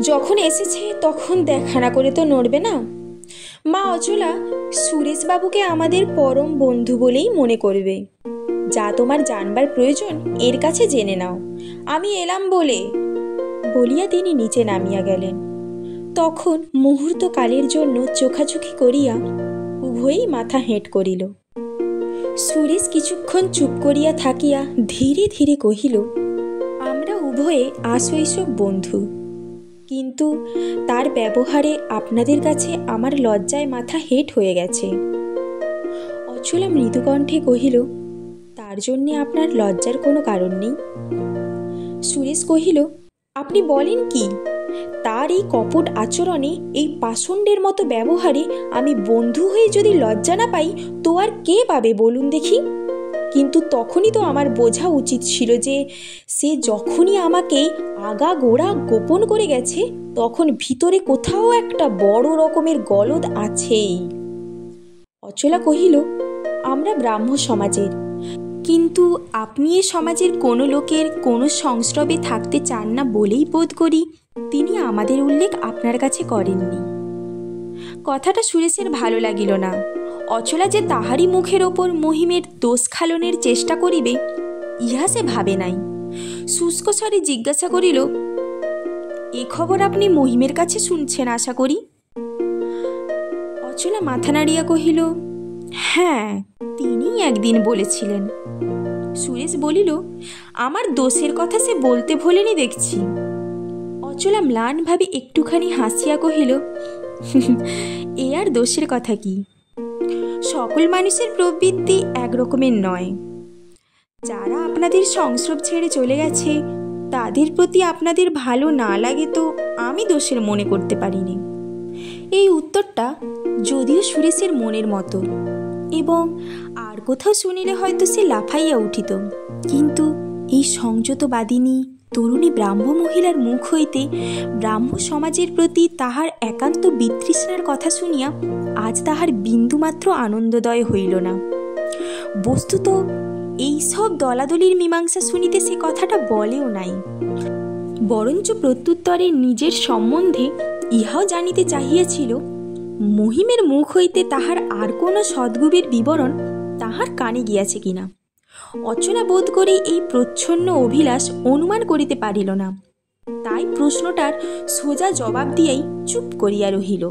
যখন এসেছে তখন দেখা না করে তো নড়বে না। মা অচলা সুরেশবাবুকে আমাদের পরম বন্ধু বলেই মনে করবে। যা তোমার জানবার প্রয়োজন এর কাছে জেনে নাও, আমি এলাম বলিয়া তিনি নিচে নামিয়া গেলেন। তখন মুহূর্তকালের জন্য চোখাচোখি করিয়া উভয়েই মাথা হেঁট করিল। সুরেশ কিছুক্ষণ চুপ করিয়া থাকিয়া ধীরে ধীরে কহিল, আমরা উভয়ে আশৈশব বন্ধু, কিন্তু তার ব্যবহারে আপনাদের কাছে আমার লজ্জায় মাথা হেঁট হয়ে গেছে। অচলা মৃদুকণ্ঠে কহিল, তার জন্যে আপনার লজ্জার কোনো কারণ নেই। সুরেশ কহিল, আপনি বলেন কি? তার এই কপট আচরণে, এই পাষণ্ডের মতো ব্যবহারে আমি বন্ধু হয়ে যদি লজ্জা না পাই তো আর কে পাবে বলুন দেখি? কিন্তু তখনই তো আমার বোঝা উচিত ছিল যে সে যখনই আমাকে আগাগোড়া গোপন করে গেছে তখন ভিতরে কোথাও একটা বড় রকমের গলদ আছেই। অচলা কহিল, আমরা ব্রাহ্ম সমাজের, কিন্তু আপনি এ সমাজের কোনো লোকের কোনো সংস্রবে থাকতে চান না বলেই বোধ করি তিনি আমাদের উল্লেখ আপনার কাছে করেননি। কথাটা সুরেশের ভালো লাগিল না। অচলা যে তাহারই মুখের ওপর মহিমের দোষ খালনের চেষ্টা করিবে ইহা সে ভাবে নাই। শুষ্ক স্বরে জিজ্ঞাসা করিল, এ খবর আপনি মহিমের কাছে শুনছেন আশা করি? অচলা মাথা নাড়িয়া কহিল, হ্যাঁ, তিনি একদিন বলেছিলেন। সুরেশ বলিল, আমার দোষের কথা সে বলতে ভোলেনি দেখছি। অচলা ম্লানভাবে একটুখানি হাসিয়া কহিল, এ আর দোষের কথা কি? সকল মানুষের প্রবৃত্তি একরকমের নয়। যারা আপনাদের সংস্রব ছেড়ে চলে গেছে তাদের প্রতি আপনাদের ভালো না লাগে তো আমি দোষের মনে করতে পারিনি। এই উত্তরটা যদিও সুরেশের মনের মতো এবং আর কোথাও শুনিলে হয়তো সে লাফাইয়া উঠিত, কিন্তু এই সংযতবাদিনী তরুণী ব্রাহ্ম মহিলার মুখ হইতে ব্রাহ্ম সমাজের প্রতি তাহার একান্ত বিতৃষ্ণার কথা শুনিয়া আজ তাহার বিন্দুমাত্র আনন্দদয় হইল না। বস্তুত এইসব দলাদলির মীমাংসা শুনিতে সে কথাটা বলেও নাই, বরঞ্চ প্রত্যুত্তরে নিজের সম্বন্ধে ইহাও জানিতে চাহিয়াছিল মহিমের মুখ হইতে তাহার আর কোনো সদ্গুণের বিবরণ তাহার কানে গিয়াছে কিনা। অচলা বোধ করে এই প্রচ্ছন্ন অভিলাষ অনুমান করিতে পারিল না, তাই প্রশ্নটার সোজা জবাব দিয়াই চুপ করিয়া রহিল।